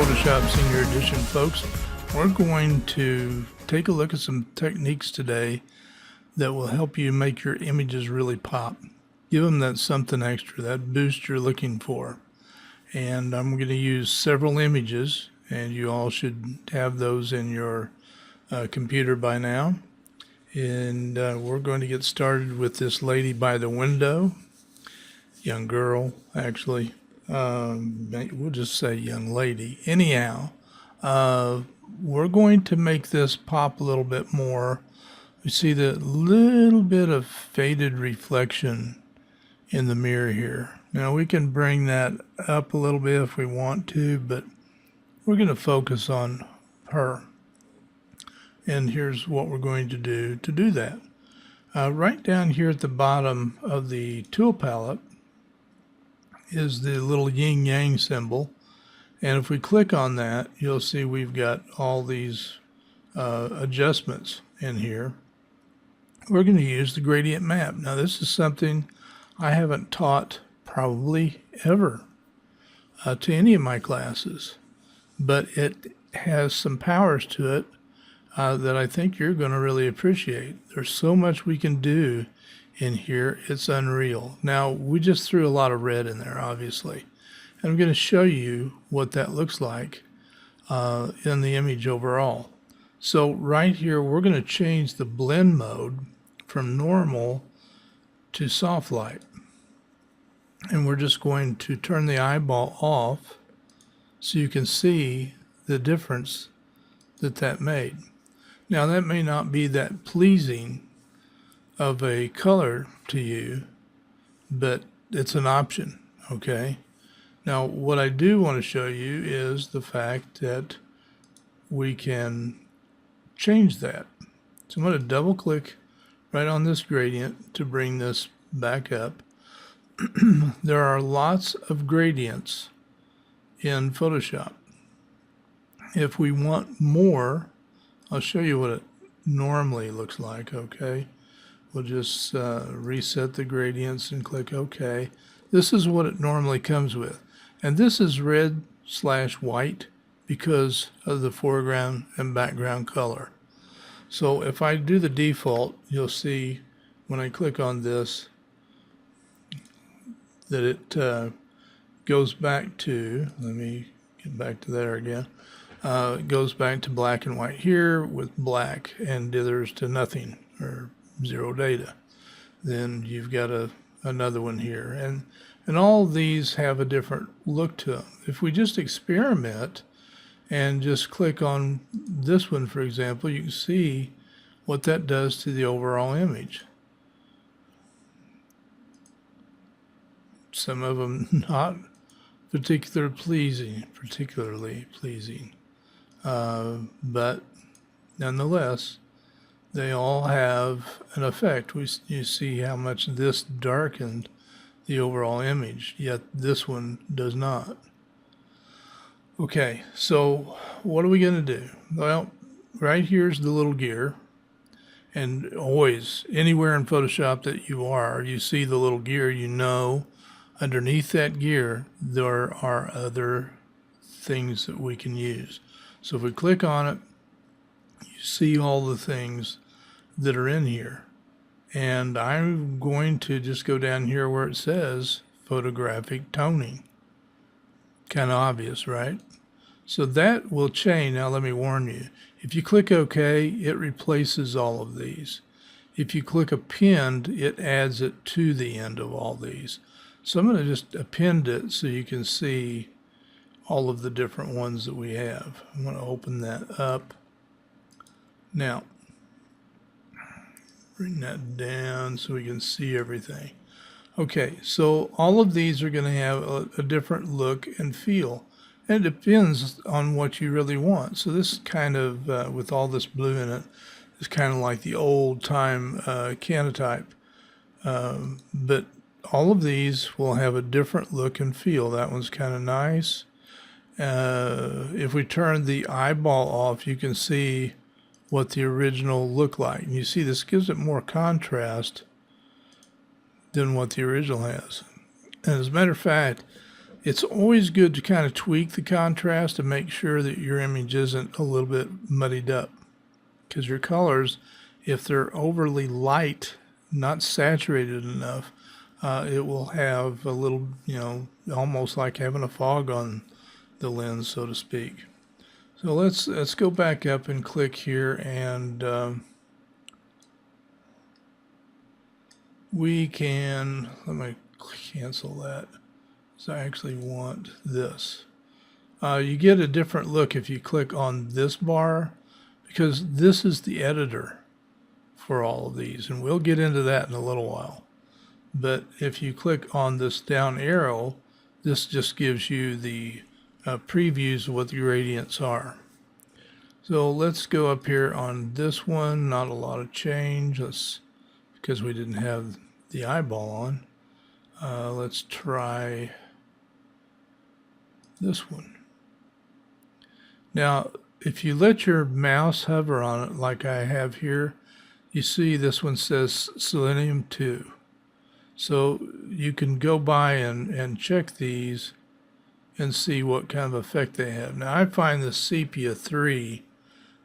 Photoshop Senior Edition, folks. We're going to take a look at some techniques today that will help you make your images really pop. Give them that something extra, that boost you're looking for. And I'm going to use several images, and you all should have those in your computer by now. And we're going to get started with this lady by the window. Young girl, actually. We'll just say young lady. Anyhow, we're going to make this pop a little bit more. We see the little bit of faded reflection in the mirror here. Now we can bring that up a little bit if we want to, but we're going to focus on her. And here's what we're going to do that. Right down here at the bottom of the tool palette is the little yin yang symbol, and if we click on that, you'll see we've got all these adjustments in here. We're going to use the gradient map. Now this is something I haven't taught probably ever to any of my classes, but it has some powers to it that I think you're going to really appreciate. There's so much we can do in here, it's unreal. Now we just threw a lot of red in there, obviously, and I'm going to show you what that looks like in the image overall. So right here we're going to change the blend mode from normal to soft light, and we're just going to turn the eyeball off so you can see the difference that made. Now that may not be that pleasing of a color to you, but it's an option, okay? Now what I do want to show you is the fact that we can change that. So I'm going to double click right on this gradient to bring this back up. There are lots of gradients in Photoshop. If we want more, I'll show you what it normally looks like, okay? We'll just reset the gradients and click OK. This is what it normally comes with. And this is red/white because of the foreground and background color. So if I do the default, you'll see when I click on this that it goes back to, let me get back to there again. It goes back to black and white here with black and dithers to nothing or zero data. Then you've got another one here, and all of these have a different look to them. If we just experiment and just click on this one, for example, you can see what that does to the overall image. Some of them not particularly pleasing, but nonetheless, they all have an effect. You see how much this darkened the overall image, yet this one does not. Okay, so what are we going to do? Well, right here's the little gear, and always, anywhere in Photoshop that you see the little gear, you know underneath that gear there are other things that we can use. So if we click on it, you see all the things that are in here, and I'm going to just go down here where it says photographic toning. Kind of obvious, right? So that will change. Now let me warn you, if you click OK, it replaces all of these. If you click append, it adds it to the end of all these. So I'm going to just append it so you can see all of the different ones that we have. I'm going to open that up. Now, bring that down so we can see everything. Okay, so all of these are going to have a different look and feel. And it depends on what you really want. So this kind of, with all this blue in it, is kind of like the old time Canotype. But all of these will have a different look and feel. That one's kind of nice. If we turn the eyeball off, you can see what the original looked like. And you see this gives it more contrast than what the original has. And as a matter of fact, It's always good to kind of tweak the contrast to make sure that your image isn't a little bit muddied up, because your colors, if they're overly light, not saturated enough, it will have a little, almost like having a fog on the lens, so to speak. So let's go back up and click here, and we can, let me cancel that. So I actually want this. You get a different look if you click on this bar, because this is the editor for all of these, and we'll get into that in a little while. But if you click on this down arrow, this just gives you the previews of what the gradients are. So let's go up here on this one. Not a lot of change. Because we didn't have the eyeball on. Let's try this one. Now, if you let your mouse hover on it like I have here, you see this one says Selenium 2. So you can go by and check these and see what kind of effect they have. Now, I find the Sepia 3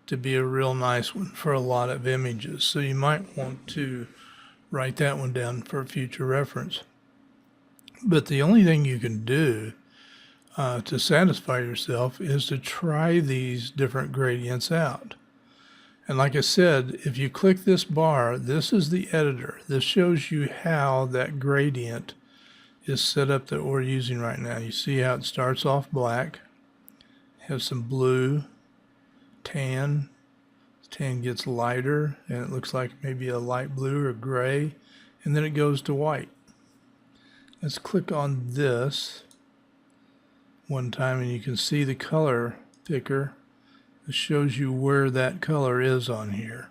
to be a real nice one for a lot of images. So you might want to write that one down for future reference. But the only thing you can do to satisfy yourself is to try these different gradients out. And like I said, if you click this bar, this is the editor. This shows you how that gradient is set up that we're using right now. You see how it starts off black, has some blue, tan. Tan gets lighter, and it looks like maybe a light blue or gray, and then it goes to white. Let's click on this one time, and you can see the color picker. It shows you where that color is on here.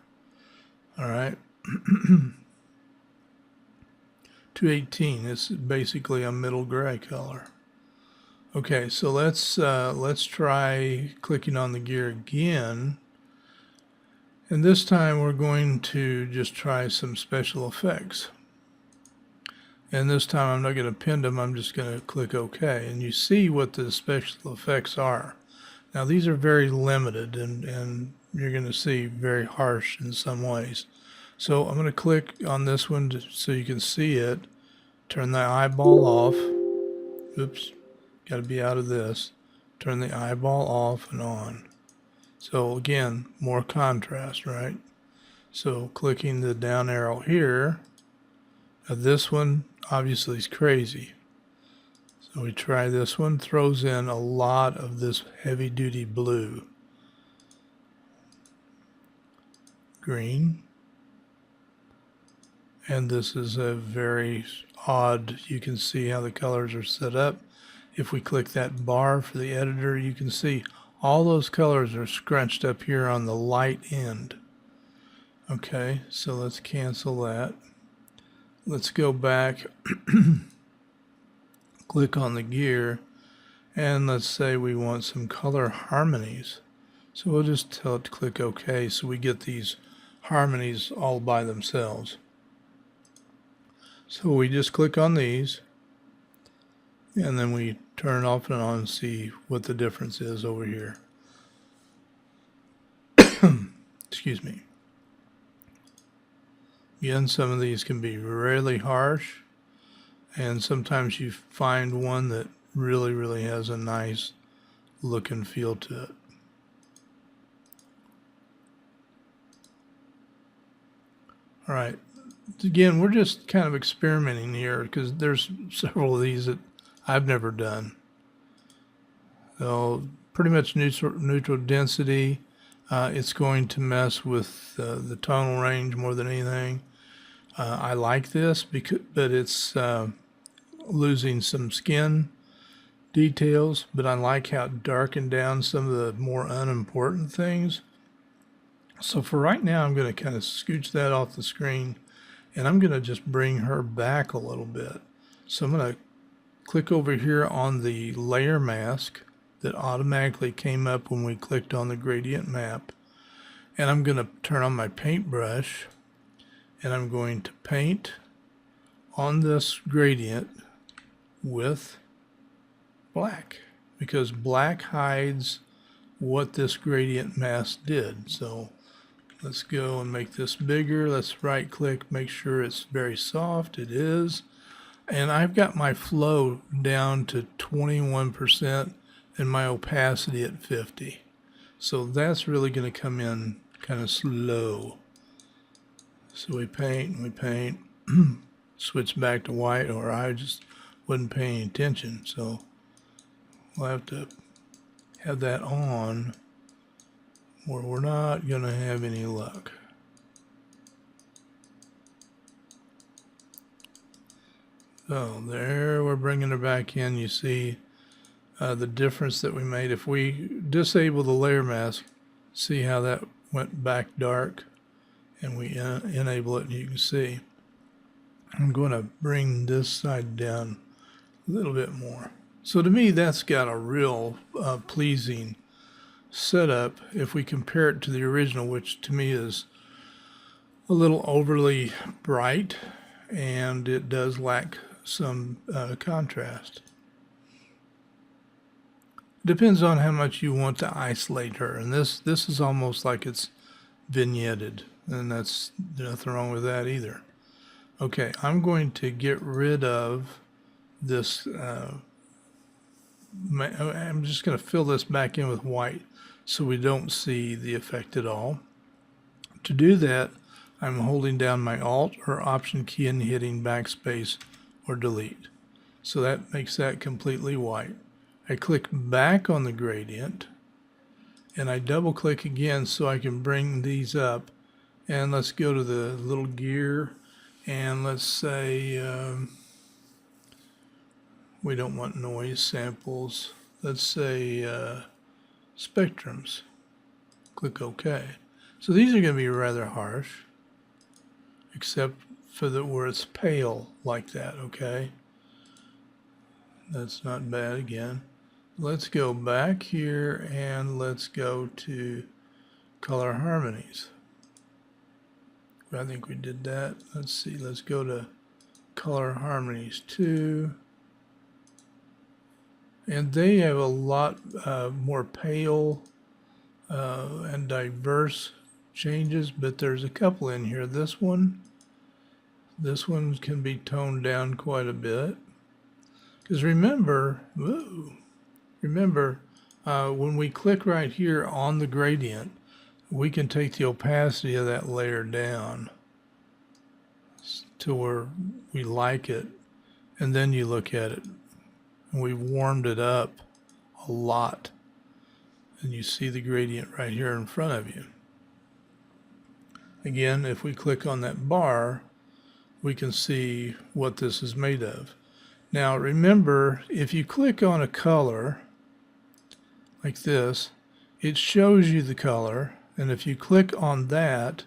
All right. 218, it's basically a middle gray color. Okay, so let's try clicking on the gear again. And this time we're going to just try some special effects. And this time I'm not going to pin them, I'm just going to click OK. And you see what the special effects are. Now these are very limited, and you're going to see very harsh in some ways. So I'm going to click on this one so you can see it. Turn the eyeball off. Oops, got to be out of this. Turn the eyeball off and on. So again, more contrast, right? So clicking the down arrow here, now this one obviously is crazy. So we try this one, throws in a lot of this heavy duty blue. Green. And this is a very odd, you can see how the colors are set up. If we click that bar for the editor, you can see all those colors are scrunched up here on the light end. Okay, so let's cancel that. Let's go back, click on the gear, and let's say we want some color harmonies. So we'll just tell it to click OK, so we get these harmonies all by themselves. So we just click on these, and then we turn it off and on and see what the difference is over here. Excuse me. Again, some of these can be really harsh, and sometimes you find one that really has a nice look and feel to it. All right. Again, we're just kind of experimenting here because there's several of these that I've never done. So pretty much neutral density. It's going to mess with the tonal range more than anything. I like this but it's losing some skin details, but I like how it darkened down some of the more unimportant things. So for right now, I'm going to kind of scooch that off the screen, and I'm going to just bring her back a little bit. So I'm going to click over here on the layer mask that automatically came up when we clicked on the gradient map. And I'm going to turn on my paintbrush, and I'm going to paint on this gradient with black, because black hides what this gradient mask did. So let's go and make this bigger. Let's right click, make sure it's very soft. It is. And I've got my flow down to 21% and my opacity at 50. So that's really going to come in kind of slow. So we paint and we paint, switch back to white, or I just wasn't paying attention. So we'll have to have that on, or we're not going to have any luck. So there, we're bringing it back in. You see the difference that we made. If we disable the layer mask, see how that went back dark, and we enable it, and you can see. I'm going to bring this side down a little bit more. So to me, that's got a real pleasing setup if we compare it to the original, which to me is a little overly bright, and it does lack some contrast. Depends on how much you want to isolate her, and this is almost like it's vignetted, and that's nothing wrong with that either. Okay, I'm going to get rid of this. I'm just going to fill this back in with white so we don't see the effect at all. To do that, I'm holding down my Alt or Option key and hitting backspace or delete. So that makes that completely white. I click back on the gradient and I double click again so I can bring these up. And let's go to the little gear, and let's say we don't want noise samples. Let's say spectrums. Click OK. So these are going to be rather harsh, except for where it's pale like that. Okay, that's not bad. Again, let's go back here and let's go to color harmonies. I think we did that. Let's see. Let's go to color harmonies 2. And they have a lot more pale and diverse changes, but there's a couple in here. This one can be toned down quite a bit. Because remember, when we click right here on the gradient, we can take the opacity of that layer down to where we like it, and then you look at it, and we've warmed it up a lot, and you see the gradient right here in front of you. Again, if we click on that bar, we can see what this is made of. Now remember, if you click on a color like this, it shows you the color, and if you click on that,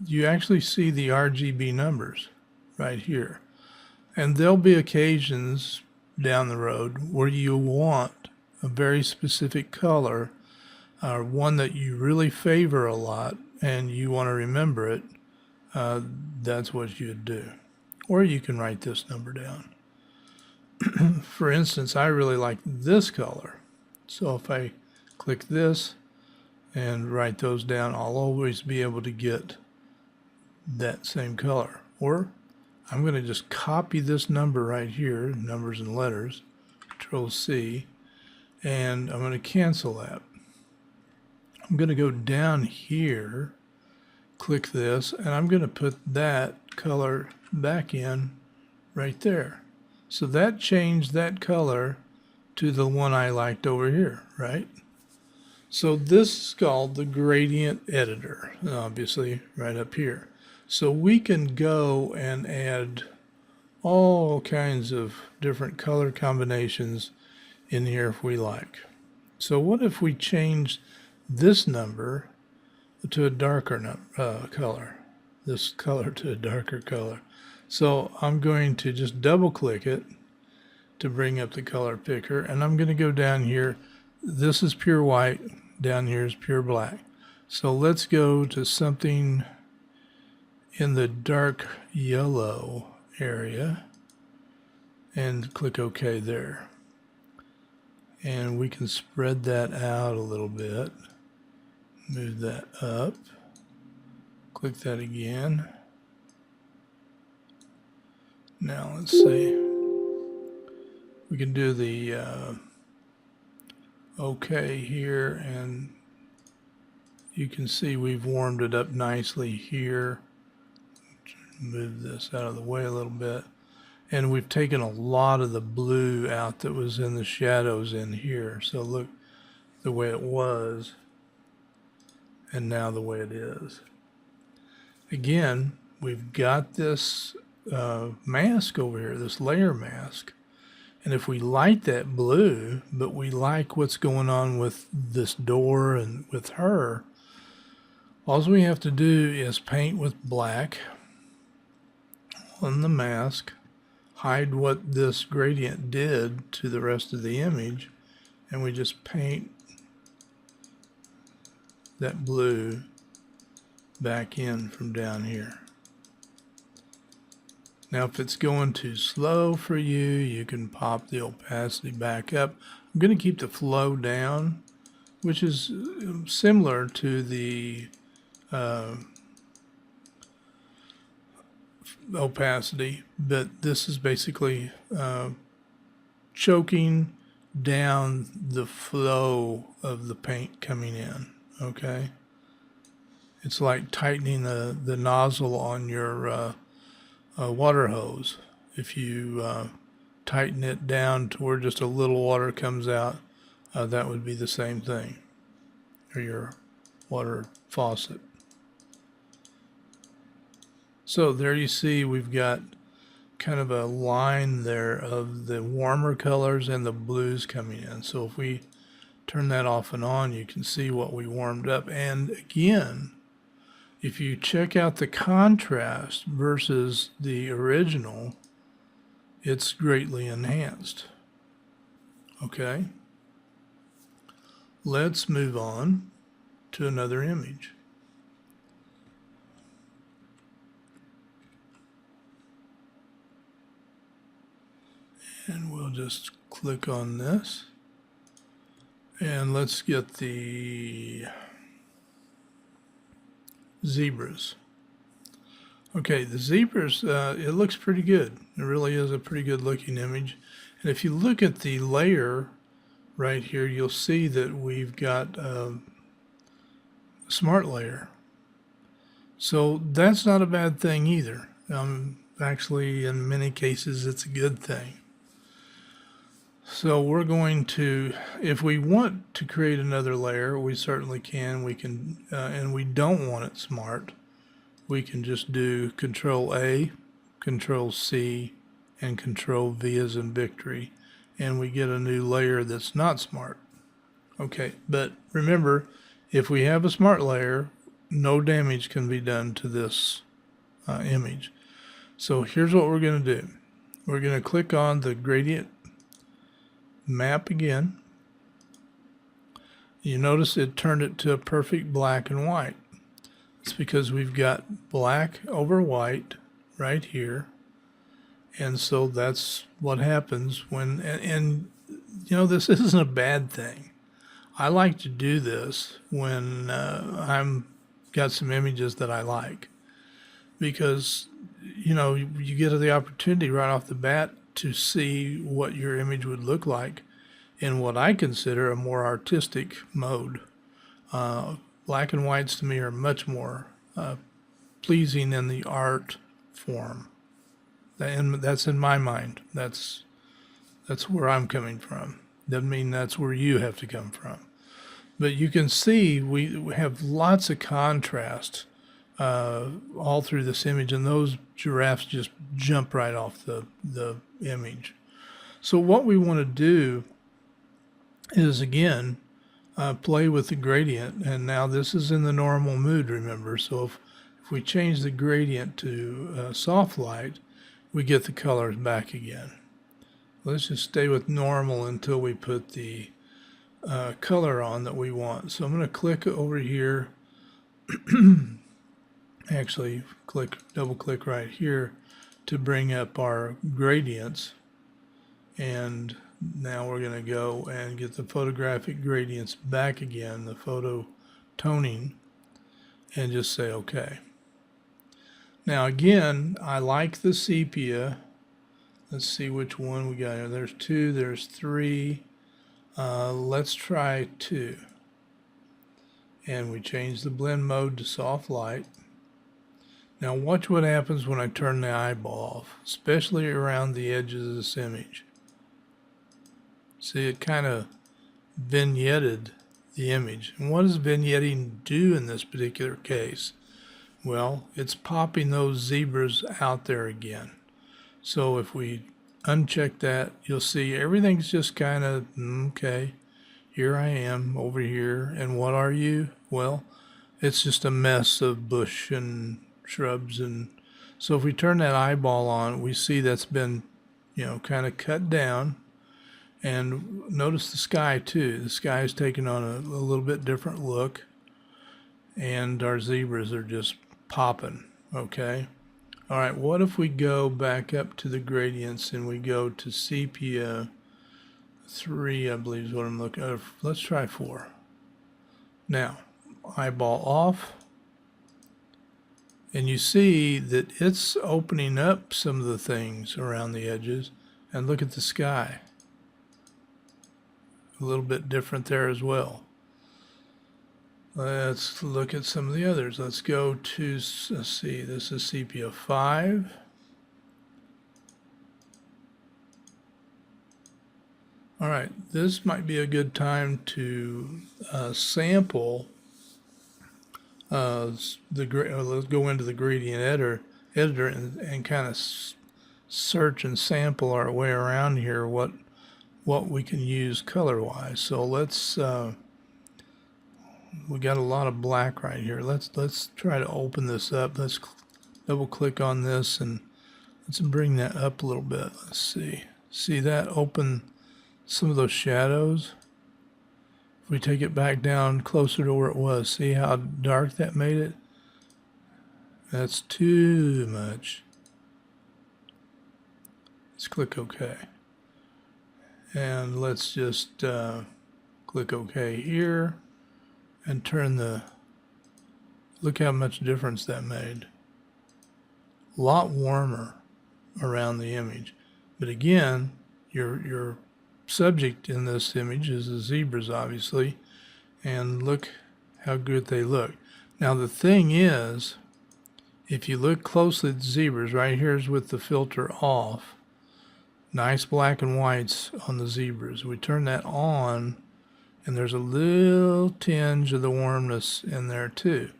you actually see the RGB numbers right here. And there'll be occasions down the road where you want a very specific color, or one that you really favor a lot and you want to remember it. That's what you'd do. Or you can write this number down. For instance, I really like this color. So if I click this and write those down, I'll always be able to get that same color. Or I'm going to just copy this number right here, numbers and letters, Control C, and I'm going to cancel that. I'm going to go down here, click this, and I'm going to put that color back in right there. So that changed that color to the one I liked over here, right? So this is called the gradient editor, obviously right up here. So we can go and add all kinds of different color combinations in here if we like. So what if we change this number to a darker color, this color to a darker color? So I'm going to just double click it to bring up the color picker, and I'm going to go down here. This is pure white, down here is pure black. So let's go to something in the dark yellow area and click OK there. And we can spread that out a little bit. Move that up. Click that again. Now let's see. We can do the OK here, and you can see we've warmed it up nicely here. Move this out of the way a little bit. And we've taken a lot of the blue out that was in the shadows in here. So look the way it was and now the way it is. Again, we've got this mask over here, this layer mask. And if we light that blue, but we like what's going on with this door and with her, all we have to do is paint with black on the mask, hide what this gradient did to the rest of the image, and we just paint that blue back in from down here. Now if it's going too slow for you, you can pop the opacity back up. I'm going to keep the flow down, which is similar to the opacity, but this is basically choking down the flow of the paint coming in. Okay, it's like tightening the nozzle on your water hose. If you tighten it down to where just a little water comes out, that would be the same thing, or your water faucet. So there you see we've got kind of a line there of the warmer colors and the blues coming in. So if we turn that off and on, you can see what we warmed up. And again, if you check out the contrast versus the original, it's greatly enhanced. Okay, let's move on to another image. And we'll just click on this. And let's get the zebras. Okay, the zebras, it looks pretty good. It really is a pretty good looking image. And if you look at the layer right here, you'll see that we've got a smart layer. So that's not a bad thing either. Actually, in many cases, it's a good thing. So we're going to, if we want to create another layer, we certainly can. We can, and we don't want it smart. We can just do Control A, Control C, and Control V as in victory, and we get a new layer that's not smart. Okay, but remember, if we have a smart layer, no damage can be done to this image. So here's what we're going to do. We're going to click on the gradient map again. You notice it turned it to a perfect black and white. It's because we've got black over white right here. And so that's what happens when, and you know, this isn't a bad thing. I like to do this when I'm got some images that I like, because you know, you get the opportunity right off the bat to see what your image would look like in what I consider a more artistic mode. Black and whites to me are much more pleasing in the art form. And that's in my mind. That's where I'm coming from. Doesn't mean that's where you have to come from. But you can see we have lots of contrast all through this image, and those giraffes just jump right off the image. So what we want to do is, again, play with the gradient, and now this is in the normal mood, remember. So if we change the gradient to soft light, we get the colors back again. Let's just stay with normal until we put the color on that we want. So I'm going to click over here. Actually, double click right here to bring up our gradients, and Now we're going to go and get the photographic gradients back again, the photo toning, and just say OK. Now again, I like the sepia. Let's see which one we got here. There's 2, there's 3. Let's try 2. And we change the blend mode to soft light. Now watch what happens when I turn the eyeball off, especially around the edges of this image. See, it kind of vignetted the image. And what does vignetting do in this particular case? Well, it's popping those zebras out there again. So if we uncheck that, you'll see everything's just kind of, okay, here I am over here. And what are you? Well, it's just a mess of bush and shrubs. And so if we turn that eyeball on, we see that's been, kind of cut down. And notice the sky too. The sky is taking on a little bit different look. And our zebras are just popping, okay? All right, what if we go back up to the gradients and we go to sepia 3, I believe is what I'm looking at. Let's try 4. Now, eyeball off. And you see that it's opening up some of the things around the edges. And look at the sky. A little bit different there as well. Let's look at some of the others. Let's go to, let's see, this is sepia 5. All right, this might be a good time to sample let's go into the gradient editor and kind of search and sample our way around here what we can use color-wise. So let's we got a lot of black right here. Let's try to open this up. Let's double click on this and let's bring that up a little bit. Let's see that open some of those shadows. If we take it back down closer to where it was, see how dark that made it? That's too much. Let's click OK. And let's just click OK here and turn look how much difference that made. A lot warmer around the image. But again, your subject in this image is the zebras, obviously, and look how good they look. Now the thing is, if you look closely at the zebras, right here's with the filter off, nice black and whites on the zebras. We turn that on and there's a little tinge of the warmness in there too.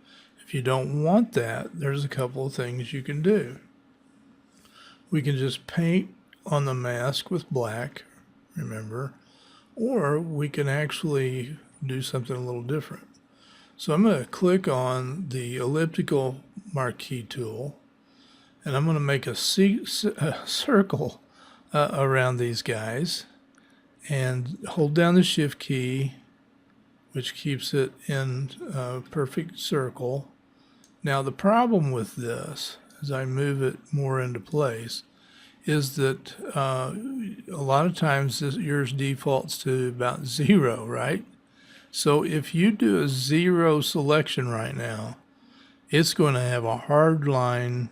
If you don't want that, there's a couple of things you can do. We can just paint on the mask with black, remember, or we can actually do something a little different. So I'm going to click on the elliptical marquee tool and I'm going to make a circle around these guys and hold down the shift key, which keeps it in a perfect circle. Now the problem with this, as I move it more into place, is that a lot of times yours defaults to about 0, right? So if you do a 0 selection right now, it's going to have a hard line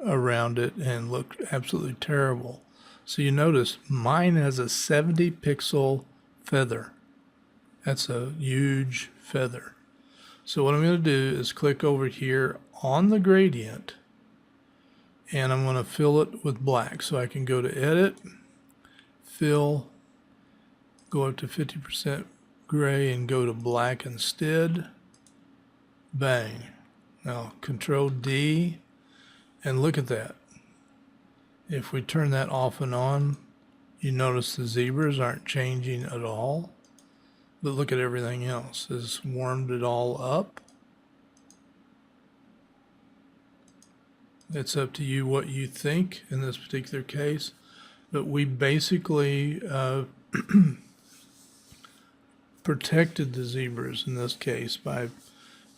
around it and look absolutely terrible. So you notice mine has a 70 pixel feather. That's a huge feather. So what I'm going to do is click over here on the gradient and I'm going to fill it with black. So I can go to edit, fill, go up to 50% gray and go to black instead. Bang. Now Control D and look at that. If we turn that off and on, you notice the zebras aren't changing at all. But look at everything else. It's warmed it all up. It's up to you what you think in this particular case. But we basically protected the zebras in this case by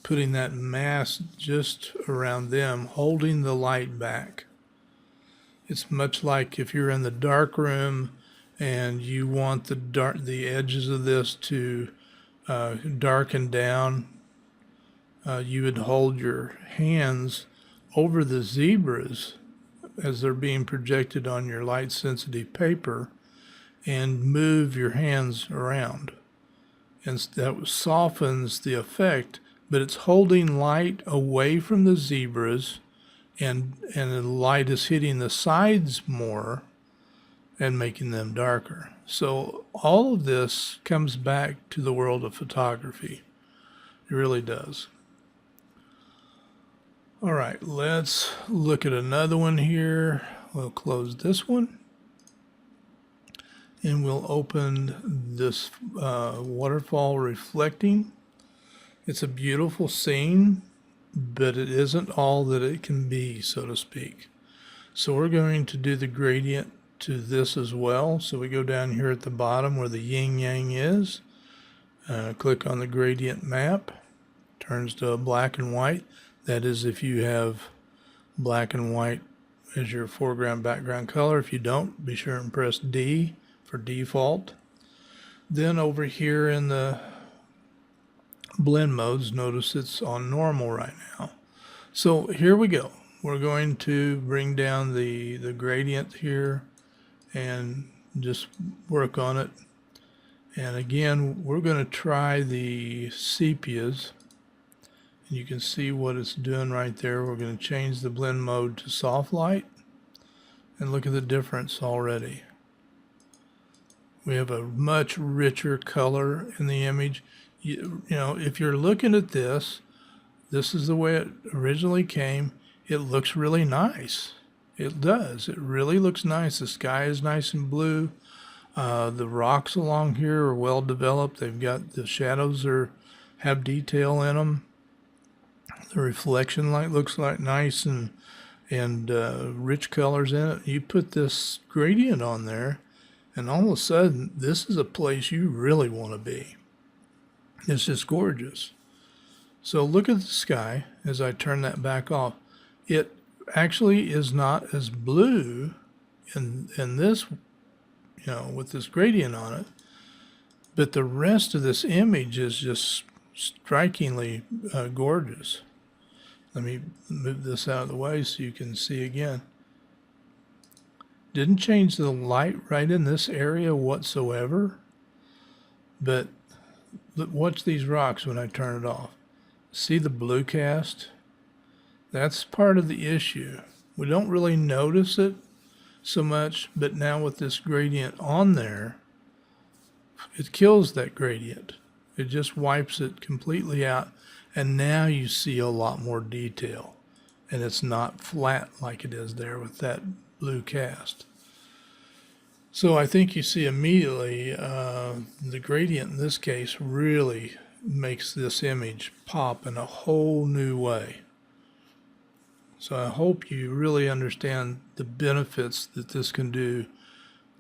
putting that mask just around them, holding the light back. It's much like if you're in the dark room and you want the edges of this to darken down, you would hold your hands over the zebras as they're being projected on your light sensitive paper and move your hands around. And that softens the effect, but it's holding light away from the zebras, and the light is hitting the sides more and making them darker. So all of this comes back to the world of photography. It really does. All right, let's look at another one here. We'll close this one. And we'll open this waterfall reflecting. It's a beautiful scene, but it isn't all that it can be, so to speak. So we're going to do the gradient to this as well. So we go down here at the bottom where the yin yang is, click on the gradient map, turns to a black and white. That is if you have black and white as your foreground background color. If you don't, be sure and press D for default. Then over here in the blend modes, notice it's on normal right now. So here we go. We're going to bring down the gradient here and just work on it. And again, we're going to try the sepias. And you can see what it's doing right there. We're going to change the blend mode to soft light. And look at the difference already. We have a much richer color in the image. You know, if you're looking at this is the way it originally came. It looks really nice. It does. It really looks nice. The sky is nice and blue. The rocks along here are well developed. They've got the shadows have detail in them. The reflection light looks like nice and rich colors in it. You put this gradient on there, and all of a sudden, this is a place you really want to be. It's just gorgeous. So look at the sky as I turn that back off. It actually is not as blue in this, with this gradient on it, but the rest of this image is just strikingly gorgeous. Let me move this out of the way so you can see again. Didn't change the light right in this area whatsoever, but watch these rocks when I turn it off. See the blue cast? That's part of the issue. We don't really notice it so much, but now with this gradient on there, it kills that gradient. It just wipes it completely out, and now you see a lot more detail, and it's not flat like it is there with that blue cast. So I think you see immediately the gradient in this case really makes this image pop in a whole new way. So I hope you really understand the benefits that this can do,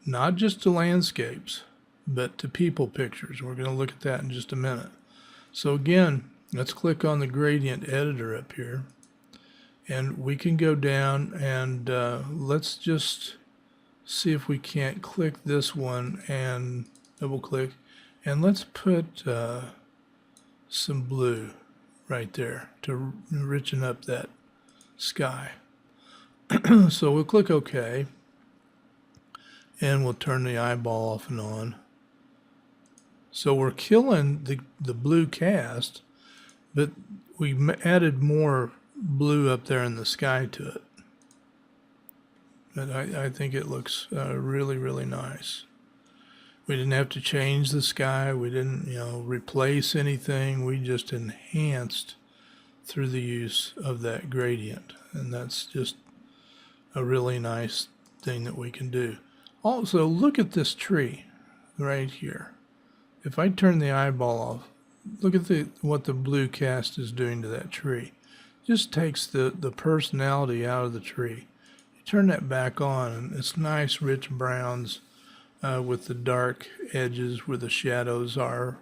not just to landscapes, but to people pictures. We're going to look at that in just a minute. So again, let's click on the gradient editor up here, and we can go down and let's just see if we can't click this one and double click, and let's put some blue right there to richen up that sky. So we'll click OK, and we'll turn the eyeball off and on. So we're killing the blue cast, but we added more blue up there in the sky to it. But I think it looks really, really nice. We didn't have to change the sky. We didn't, replace anything. We just enhanced through the use of that gradient. And that's just a really nice thing that we can do. Also, look at this tree right here. If I turn the eyeball off, look at what the blue cast is doing to that tree. Just takes the personality out of the tree. You turn that back on, and it's nice, rich browns with the dark edges where the shadows are,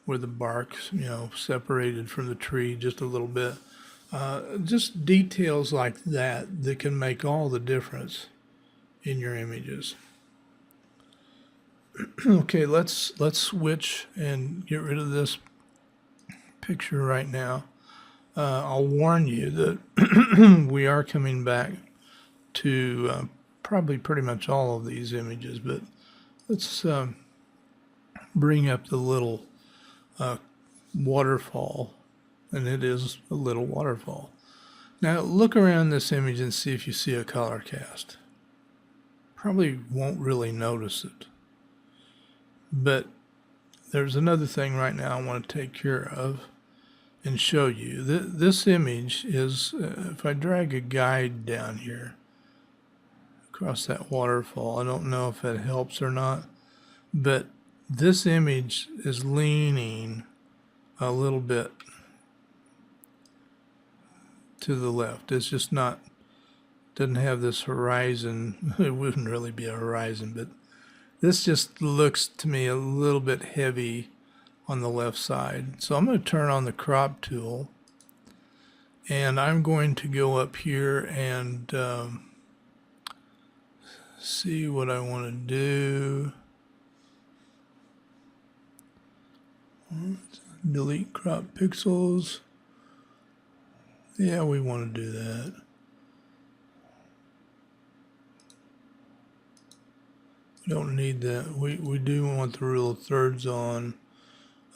where the bark's, separated from the tree just a little bit. Just details like that can make all the difference in your images. Okay, let's switch and get rid of this picture right now. I'll warn you that we are coming back to probably pretty much all of these images, but let's bring up the little waterfall, and it is a little waterfall. Now look around this image and see if you see a color cast. Probably won't really notice it. But there's another thing right now I want to take care of and show you. This image is, if I drag a guide down here across that waterfall, I don't know if that helps or not, but this image is leaning a little bit to the left. It's just not, doesn't have this horizon. It wouldn't really be a horizon, but this just looks to me a little bit heavy on the left side. So I'm going to turn on the crop tool, and I'm going to go up here and see what I want to do. Delete crop pixels. Yeah, we want to do that. We don't need that. We do want the rule of thirds on.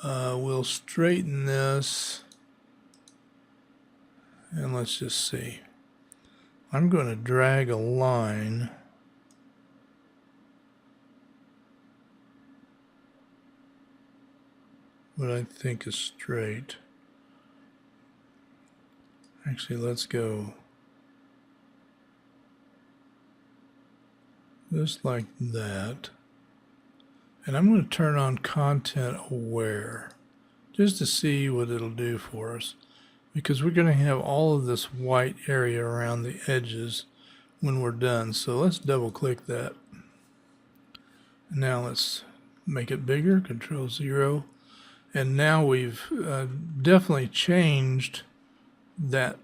We'll straighten this, and let's just see. I'm going to drag a line what I think is straight. Actually, let's go just like that. And I'm going to turn on content aware just to see what it'll do for us, because we're going to have all of this white area around the edges when we're done. So let's double click that. Now let's make it bigger, Control 0. And now we've definitely changed that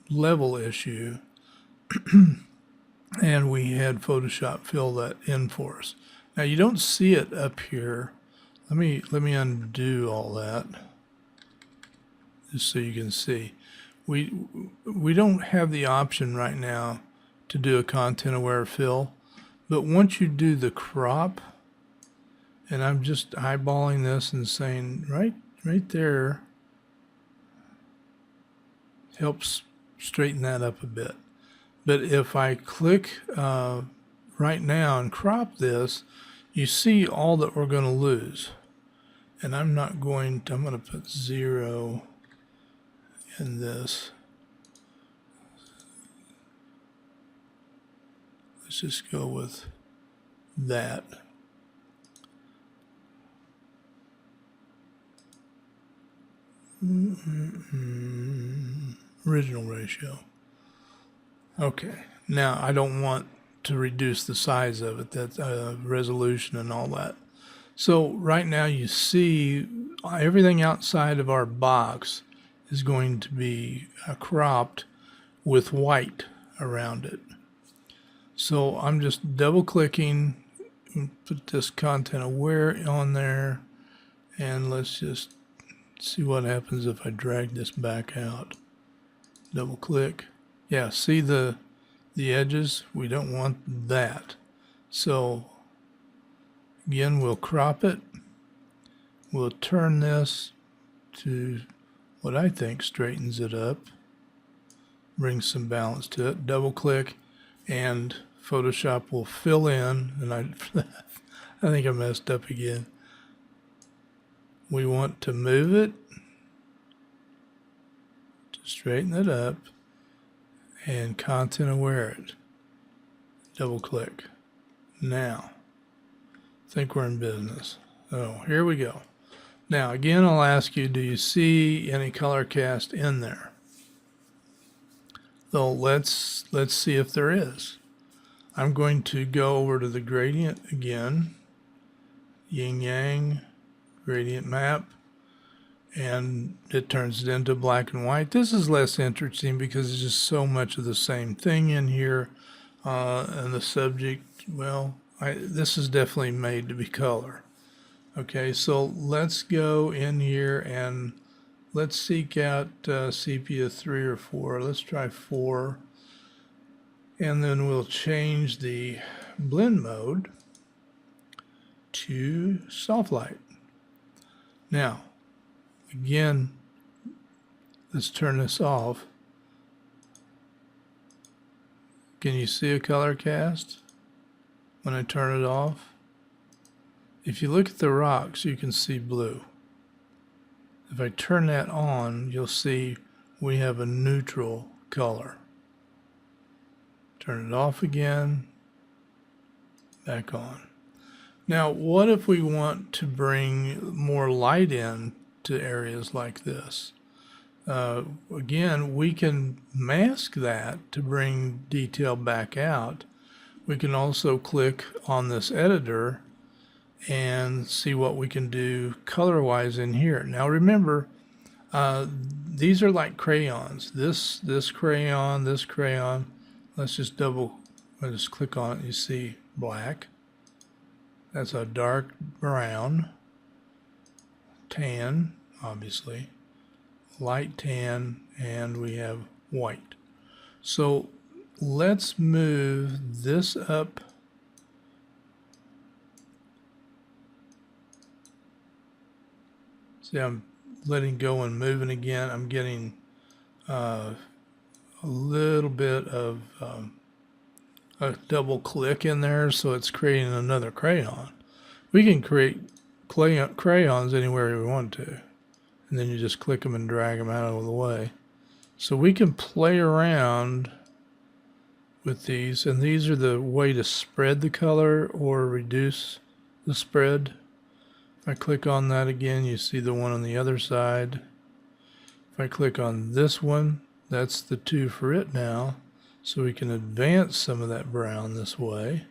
level issue. And we had Photoshop fill that in for us. Now you don't see it up here. Let me undo all that just so you can see. We don't have the option right now to do a content aware fill, but once you do the crop, and I'm just eyeballing this and saying right there, helps straighten that up a bit. But if I click right now and crop this, you see all that we're going to lose. And I'm going to put 0 in this. Let's just go with that. Original ratio. Okay, now I don't want to reduce the size of it, that resolution and all that. So right now you see everything outside of our box is going to be cropped with white around it. So I'm just double clicking, put this content aware on there, and let's just see what happens if I drag this back out. Double click. Yeah, see the edges? We don't want that. So again, we'll crop it. We'll turn this to what I think straightens it up, brings some balance to it. Double click, and Photoshop will fill in, and I think I messed up again. We want to move it to straighten it up and content aware it. Double click. Now, I think we're in business. So here we go. Now again, I'll ask you, do you see any color cast in there? So let's see if there is. I'm going to go over to the gradient again, yin yang, gradient map, and it turns it into black and white. This is less interesting because it's just so much of the same thing in here. And the subject, well, this is definitely made to be color. Okay, so let's go in here and let's seek out sepia 3 or 4. Let's try 4. And then we'll change the blend mode to soft light. Now, again, let's turn this off. Can you see a color cast when I turn it off? If you look at the rocks, you can see blue. If I turn that on, you'll see we have a neutral color. Turn it off again, back on. Now, what if we want to bring more light in to areas like this? Again, we can mask that to bring detail back out. We can also click on this editor and see what we can do color-wise in here. Now remember, these are like crayons. This crayon, this crayon. Let's just click on it. You see black. That's a dark brown. Tan, obviously. Light tan, and we have white. So let's move this up. See, I'm letting go and moving again. I'm getting a little bit of a double click in there, so it's creating another crayon. We can create crayons anywhere we want to, and then you just click them and drag them out of the way. So we can play around with these, and these are the way to spread the color or reduce the spread. If I click on that again, you see the one on the other side. If I click on this one, that's the 2 for it now. So we can advance some of that brown this way,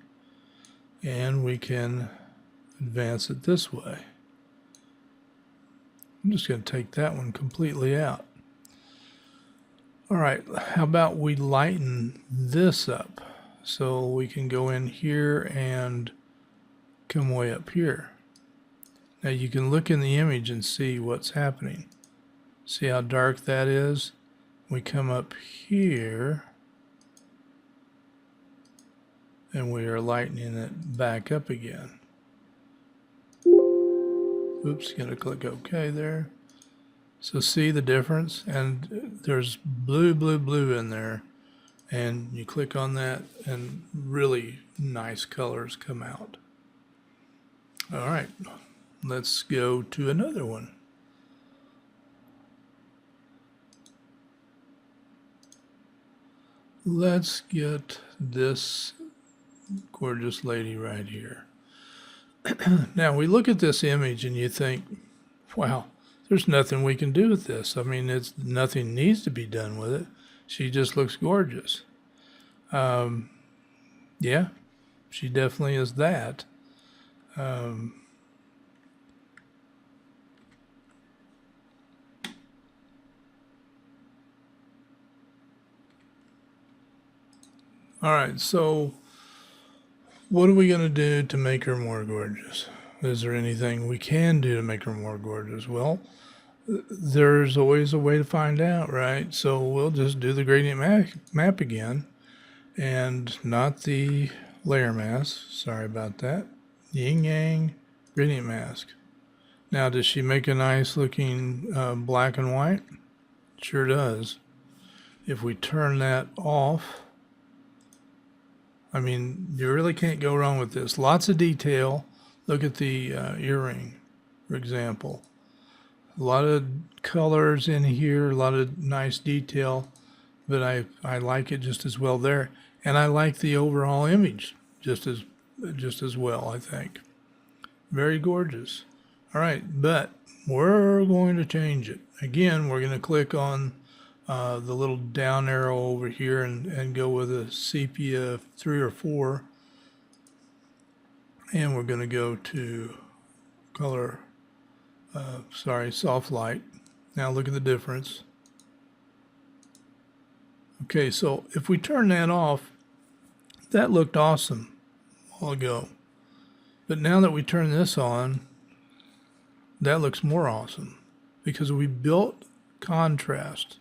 and we can advance it this way. I'm just going to take that one completely out. All right, how about we lighten this up? So we can go in here and come way up here. Now you can look in the image and see what's happening. See how dark that is? We come up here and we are lightening it back up again. Oops, gonna click OK there. So see the difference? And there's blue, blue, blue in there. And you click on that and really nice colors come out. All right, let's go to another one. Let's get this gorgeous lady right here. Now we look at this image and you think, wow, there's nothing we can do with this. I mean, nothing needs to be done with it. She just looks gorgeous. Yeah, she definitely is that. All right, so what are we going to do to make her more gorgeous? Is there anything we can do to make her more gorgeous? Well, there's always a way to find out, right? So we'll just do the gradient map again, and not the layer mask. Sorry about that. Yin Yang gradient mask. Now, does she make a nice looking black and white? Sure does. If we turn that off, I mean, you really can't go wrong with this. Lots of detail. Look at the earring, for example. A lot of colors in here, a lot of nice detail, but I like it just as well there. And I like the overall image just as well, I think. Very gorgeous. All right, but we're going to change it. Again, we're going to click on the little down arrow over here and go with a sepia 3 or 4. And we're going to go to color, soft light. Now look at the difference. Okay, so if we turn that off, that looked awesome a while ago. But now that we turn this on, that looks more awesome because we built contrast.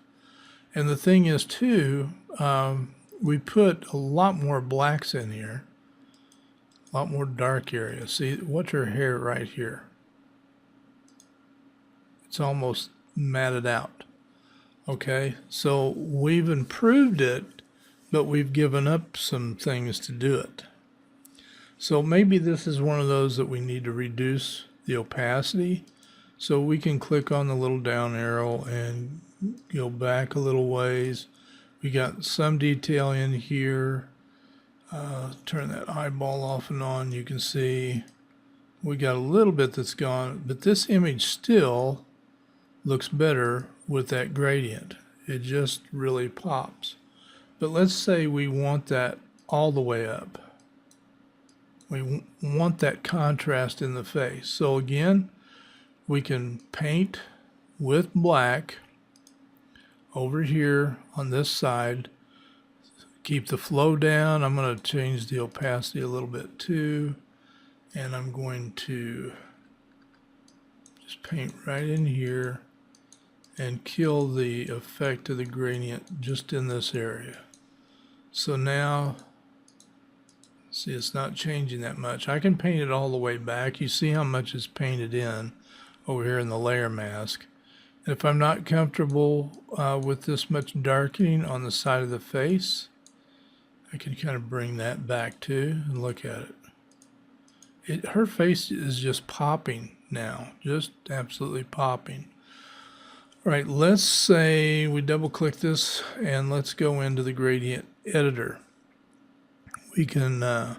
And the thing is too, we put a lot more blacks in here, a lot more dark areas. See, watch her hair right here. It's almost matted out. Okay, so we've improved it, but we've given up some things to do it. So maybe this is one of those that we need to reduce the opacity. So we can click on the little down arrow and go back a little ways. We got some detail in here. Turn that eyeball off and on. You can see we got a little bit that's gone, but this image still looks better with that gradient. It just really pops. But let's say we want that all the way up. We want that contrast in the face. So again, we can paint with black over here on this side. Keep the flow down. I'm going to change the opacity a little bit too. And I'm going to just paint right in here and kill the effect of the gradient just in this area. So now, see, it's not changing that much. I can paint it all the way back. You see how much is painted in over here in the layer mask. And if I'm not comfortable with this much darkening on the side of the face, I can kind of bring that back too and look at it. Her face is just popping now, just absolutely popping. All right, let's say we double click this and let's go into the gradient editor. We can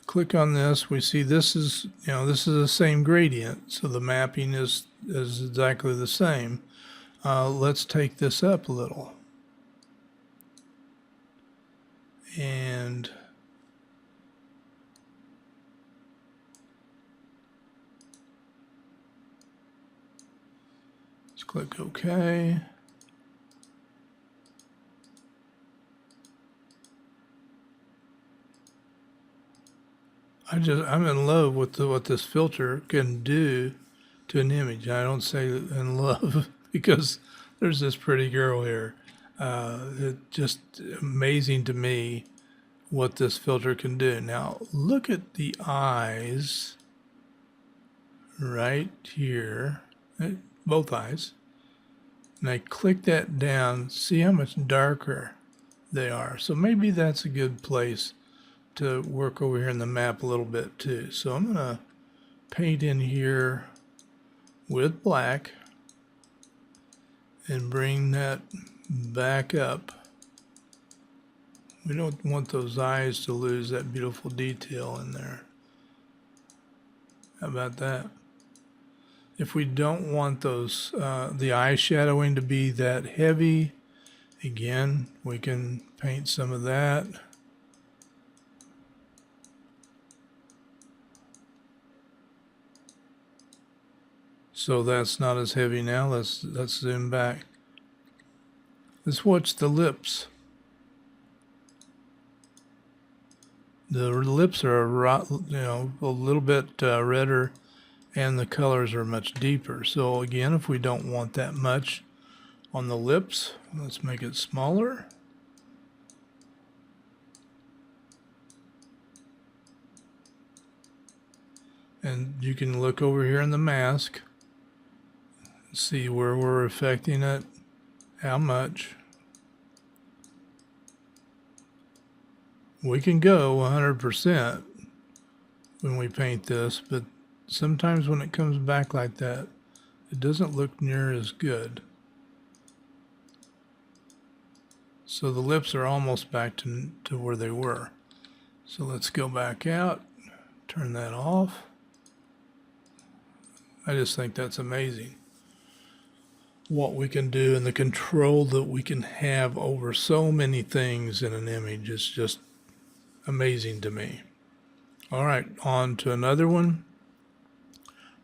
click on this. We see this is, this is the same gradient, so the mapping is exactly the same. Let's take this up a little. And let's click OK. I'm in love with what this filter can do to an image. I don't say in love because there's this pretty girl here. It's just amazing to me what this filter can do. Now look at the eyes right here, both eyes. And I click that down, see how much darker they are. So maybe that's a good place to work over here in the map a little bit too. So I'm going to paint in here with black and bring that back up. We don't want those eyes to lose that beautiful detail in there. How about that? If we don't want those the eye shadowing to be that heavy, again, we can paint some of that. So that's not as heavy now. Let's zoom back. Let's watch the lips. The lips are a little bit redder, and the colors are much deeper. So again, if we don't want that much on the lips, let's make it smaller. And you can look over here in the mask, see where we're affecting it, how much. We can go 100% when we paint this, but sometimes when it comes back like that, it doesn't look near as good. So the lips are almost back to where they were. So let's go back out, turn that off. I just think that's amazing what we can do and the control that we can have over so many things in an image. It's just amazing to me. All right, on to another one.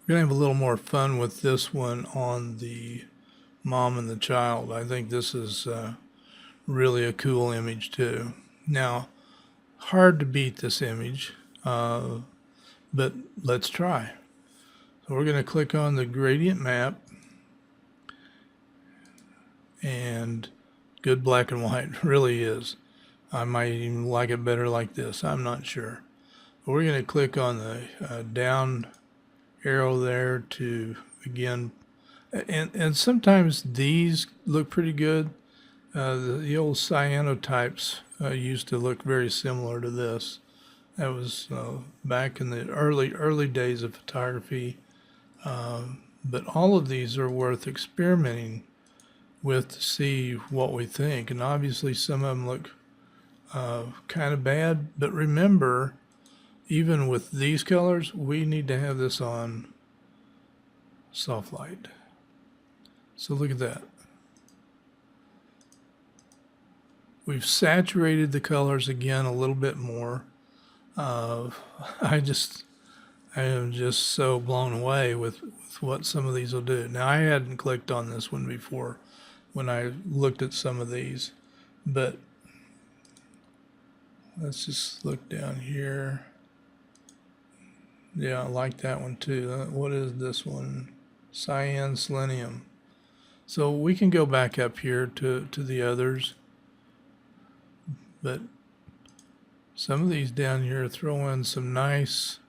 We're going to have a little more fun with this one on the mom and the child. I think this is really a cool image too. Now, hard to beat this image, but let's try. So we're going to click on the gradient map, and good black and white, really is. I might even like it better like this, I'm not sure. But we're going to click on the down arrow there to, again, and sometimes these look pretty good. The old cyanotypes used to look very similar to this. That was back in the early days of photography. But all of these are worth experimenting with to see what we think. And obviously some of them look kind of bad. But remember, even with these colors, we need to have this on soft light. So look at that. We've saturated the colors again a little bit more. I am just so blown away with what some of these will do. Now, I hadn't clicked on this one before when I looked at some of these, but let's just look down here. Yeah, I like that one too. What is this one? Cyan selenium. So we can go back up here to the others, but some of these down here throw in some nice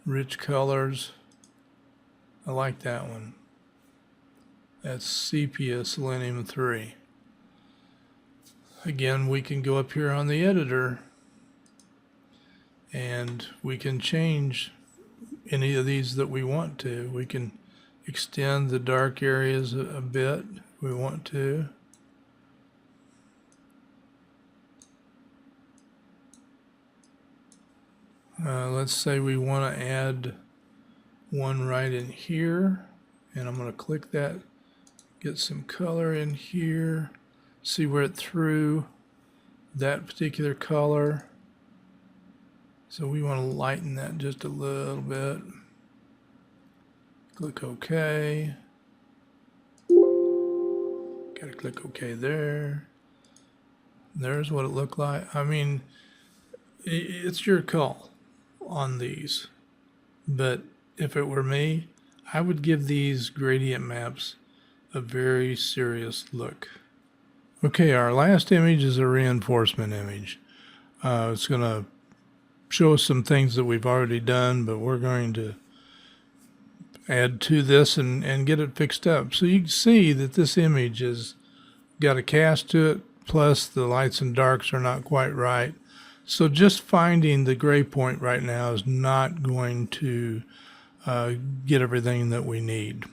rich colors. I like that one. That's sepia selenium 3. Again, we can go up here on the editor and we can change any of these that we want to. We can extend the dark areas a bit if we want to. Let's say we want to add one right in here, and I'm going to click that, get some color in here, see where it threw that particular color. So we want to lighten that just a little bit. Click OK. Got to click OK there. There's what it looked like. I mean, it's your call on these, but if it were me, I would give these gradient maps a very serious look. Okay, our last image is a reinforcement image. It's going to show us some things that we've already done, but we're going to add to this and get it fixed up. So you can see that this image has got a cast to it, plus the lights and darks are not quite right. So just finding the gray point right now is not going to get everything that we need.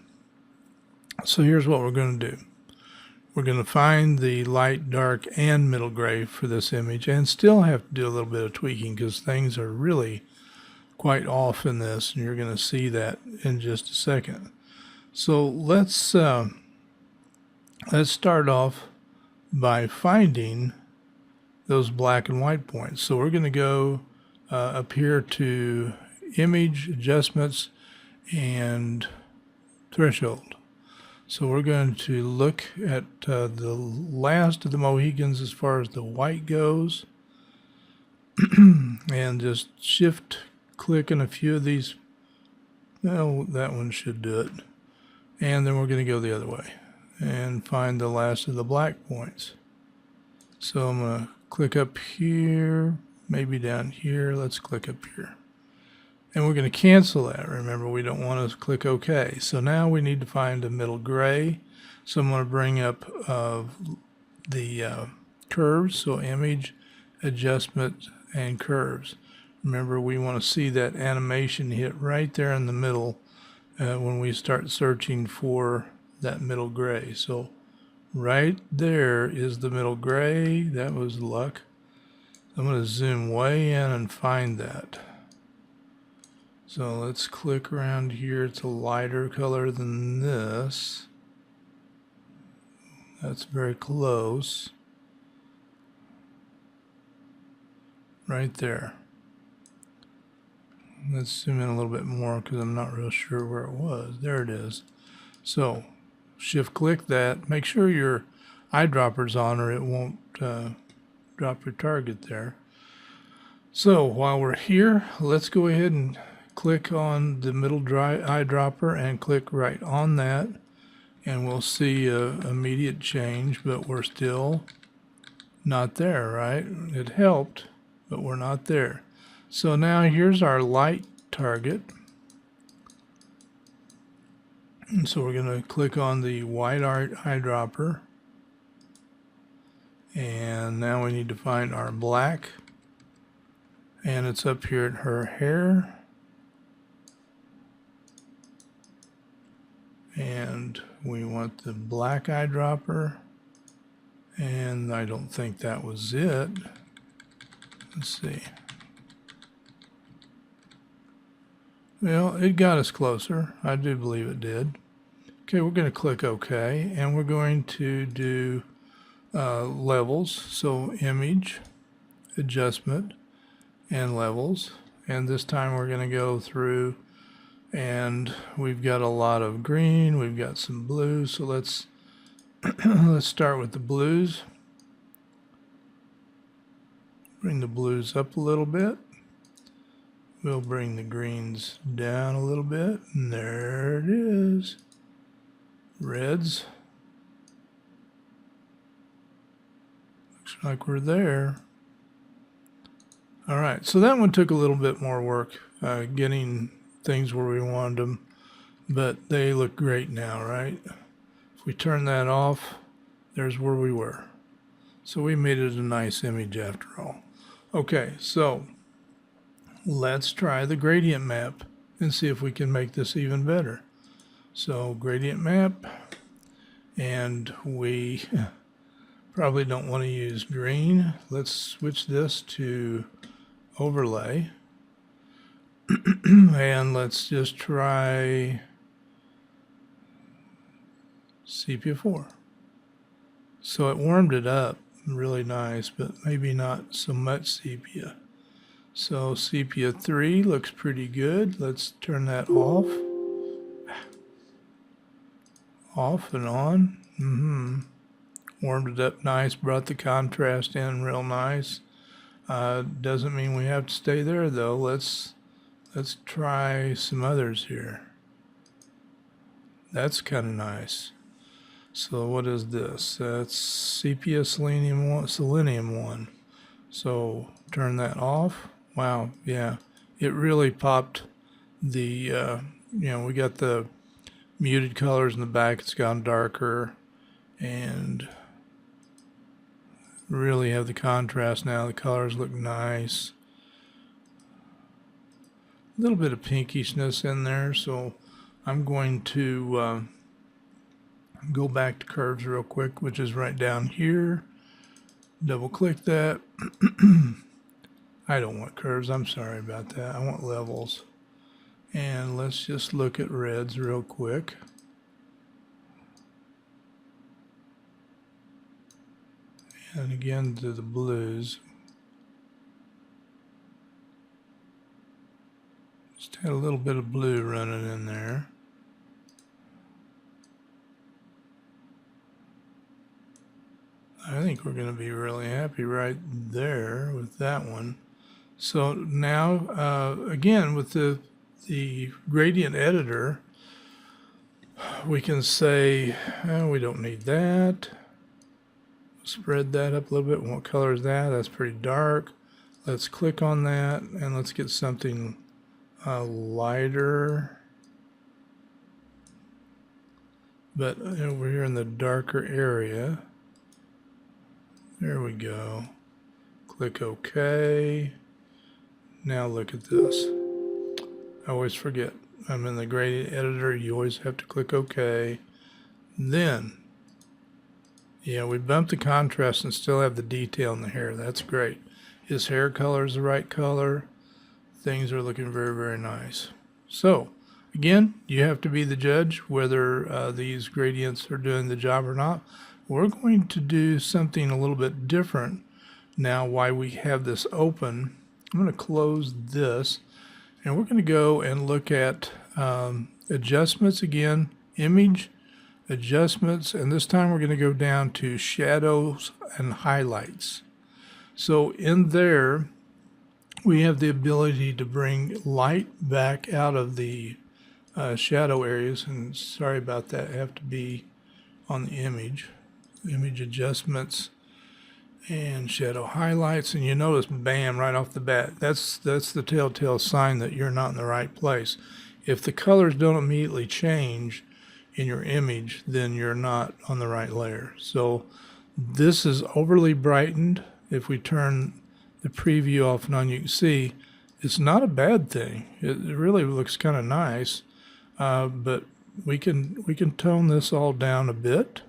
So here's what we're going to do. We're going to find the light, dark, and middle gray for this image, and still have to do a little bit of tweaking because things are really quite off in this, and you're going to see that in just a second. So let's start off by finding those black and white points. So we're going to go up here to Image, Adjustments, and Threshold. So we're going to look at the last of the Mohicans as far as the white goes, and just shift click in a few of these. Well, that one should do it. And then we're going to go the other way and find the last of the black points. So I'm going to click up here, maybe down here. Let's click up here. And we're going to cancel that. Remember, we don't want to click OK. So now we need to find a middle gray. So I'm going to bring up the curves. So Image, Adjustment, and Curves. Remember, we want to see that animation hit right there in the middle when we start searching for that middle gray. So right there is the middle gray. That was luck. I'm going to zoom way in and find that. So let's click around here. It's a lighter color than this. That's very close. Right there. Let's zoom in a little bit more because I'm not real sure where it was. There it is. So shift click that. Make sure your eyedropper's on or it won't drop your target there. So while we're here, let's go ahead and click on the middle eyedropper and click right on that, and we'll see an immediate change, but we're still not there, right? It helped, but we're not there. So now here's our light target. And so we're going to click on the white eyedropper. And now we need to find our black. And it's up here at her hair. And we want the black eyedropper. And I don't think that was it. Let's see. Well, it got us closer. I do believe it did. Okay, we're going to click OK, and we're going to do levels. So image, adjustment, and levels. And this time we're going to go through, and we've got a lot of green. We've got some blue. So let's let's start with the blues. Bring the blues up a little bit. We'll bring the greens down a little bit, and there it is. Reds. Looks like we're there. All right, so that one took a little bit more work, getting things where we wanted them, but they look great now, right? If we turn that off, there's where we were. So we made it a nice image after all. Okay, so let's try the gradient map and see if we can make this even better. So gradient map, and we probably don't want to use green. Let's switch this to overlay. And let's just try sepia 4. So it warmed it up really nice, but maybe not so much sepia. So sepia 3 looks pretty good. Let's turn that off. Off and on. Warmed it up nice, brought the contrast in real nice. Doesn't mean we have to stay there though. Let's try some others here. That's kind of nice. So what is this? That's sepia selenium 1. So turn that off. Wow, yeah, it really popped the, we got the muted colors in the back. It's gone darker, and really have the contrast now. The colors look nice. A little bit of pinkishness in there, so I'm going to go back to curves real quick, which is right down here. Double click that. I don't want curves, I'm sorry about that. I want levels. And let's just look at reds real quick. And again to the blues. Just had a little bit of blue running in there. I think we're going to be really happy right there with that one. So now, again, with the gradient editor, we can say, oh, we don't need that. Spread that up a little bit. What color is that? That's pretty dark. Let's click on that, and let's get something lighter. But over here in the darker area, there we go. Click OK. Now look at this. I always forget. I'm in the gradient editor. You always have to click OK. Then, yeah, we bumped the contrast and still have the detail in the hair. That's great. His hair color is the right color. Things are looking very, very nice. So, again, you have to be the judge whether these gradients are doing the job or not. We're going to do something a little bit different now while we have this open. I'm going to close this, and we're going to go and look at adjustments again, image, adjustments, and this time we're going to go down to shadows and highlights. So in there, we have the ability to bring light back out of the shadow areas, and sorry about that, have to be on the image adjustments and shadow highlights, and you notice, bam, right off the bat, that's the telltale sign that you're not in the right place. If the colors don't immediately change in your image, then you're not on the right layer. So this is overly brightened. If we turn the preview off and on, you can see it's not a bad thing. It really looks kind of nice, but we can tone this all down a bit.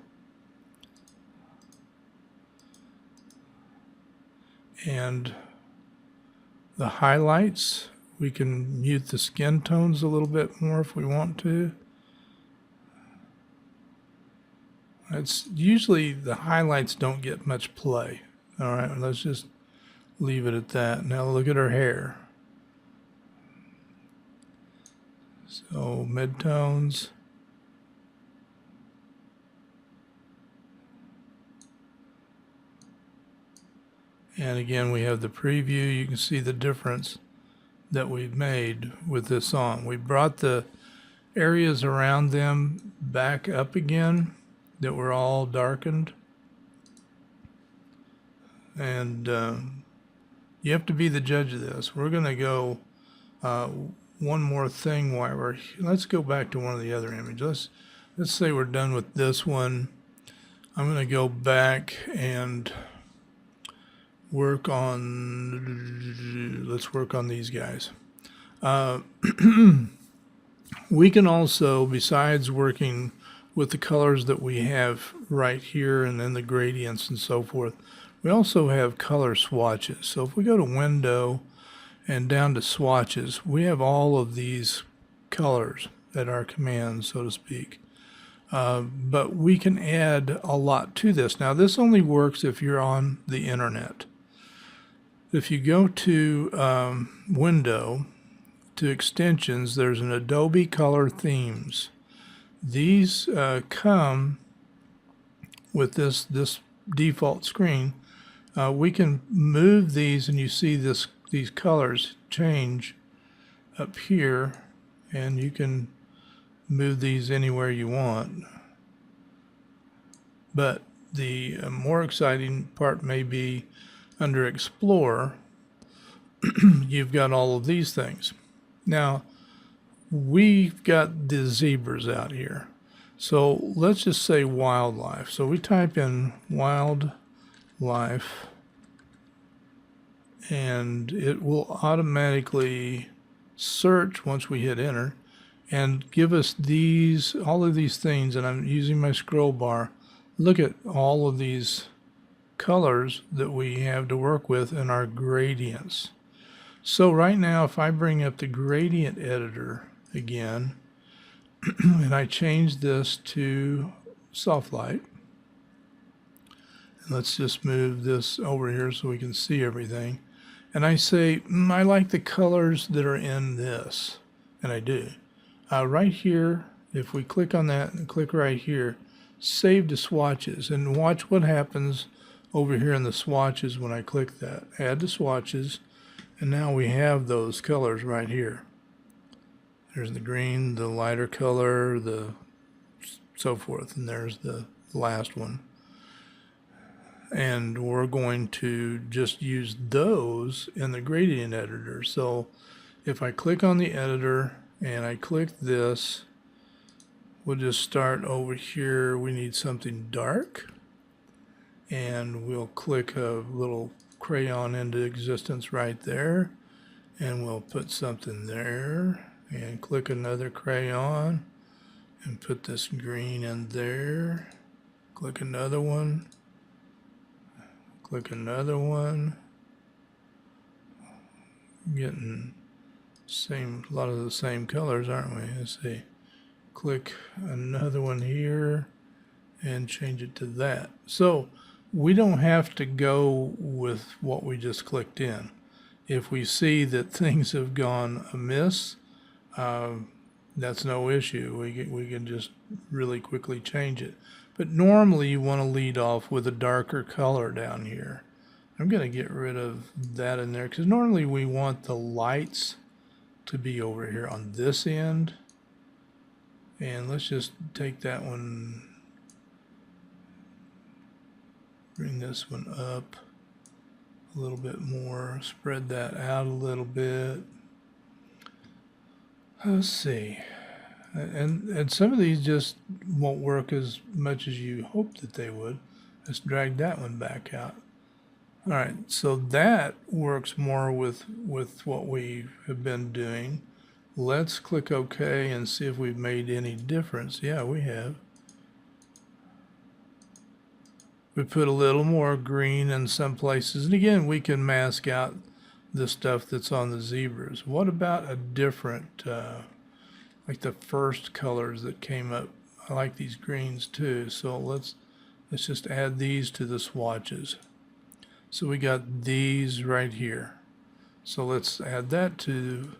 And the highlights, we can mute the skin tones a little bit more if we want to. It's usually the highlights don't get much play. All right, let's just leave it at that. Now look at her hair. So midtones. And again, we have the preview. You can see the difference that we've made with this song. We brought the areas around them back up again that were all darkened. And you have to be the judge of this. We're going to go one more thing while we're here. Let's go back to one of the other images. Let's say we're done with this one. I'm going to go back and work on, let's work on these guys. We can also, besides working with the colors that we have right here and then the gradients and so forth, we also have color swatches. So if we go to Window and down to Swatches, we have all of these colors at our command, so to speak. But we can add a lot to this. Now, this only works if you're on the internet. If you go to Window, to Extensions, there's an Adobe Color Themes. These come with this default screen. We can move these, and you see these colors change up here, and you can move these anywhere you want. But the more exciting part may be under Explore. You've got all of these things. Now, we've got the zebras out here. So let's just say wildlife. So we type in wildlife, and it will automatically search once we hit enter and give us all of these things. And I'm using my scroll bar. Look at all of these colors that we have to work with in our gradients. So right now, if I bring up the gradient editor again, and I change this to soft light, and let's just move this over here so we can see everything. And I say, I like the colors that are in this, and I do. Right here, if we click on that and click right here, save to swatches, and watch what happens over here in the swatches when I click that. Add to swatches, and now we have those colors right here. There's the green, the lighter color, the so forth, and there's the last one. And we're going to just use those in the gradient editor. So if I click on the editor and I click this, we'll just start over here. We need something dark, and we'll click a little crayon into existence right there, and we'll put something there, and click another crayon and put this green in there. Click another one, click another one. Getting a lot of the same colors, aren't we? Let's see. Click another one here and change it to that. So we don't have to go with what we just clicked in. If we see that things have gone amiss, that's no issue. We can just really quickly change it. But normally you want to lead off with a darker color down here. I'm going to get rid of that in there because normally we want the lights to be over here on this end. And let's just take that one, bring this one up a little bit more, spread that out a little bit. Let's see. And some of these just won't work as much as you hoped that they would. Let's drag that one back out. All right, so that works more with what we have been doing. Let's click OK and see if we've made any difference. Yeah, we have. We put a little more green in some places. And again, we can mask out the stuff that's on the zebras. What about a different, like the first colors that came up? I like these greens too. So let's just add these to the swatches. So we got these right here. So let's add that to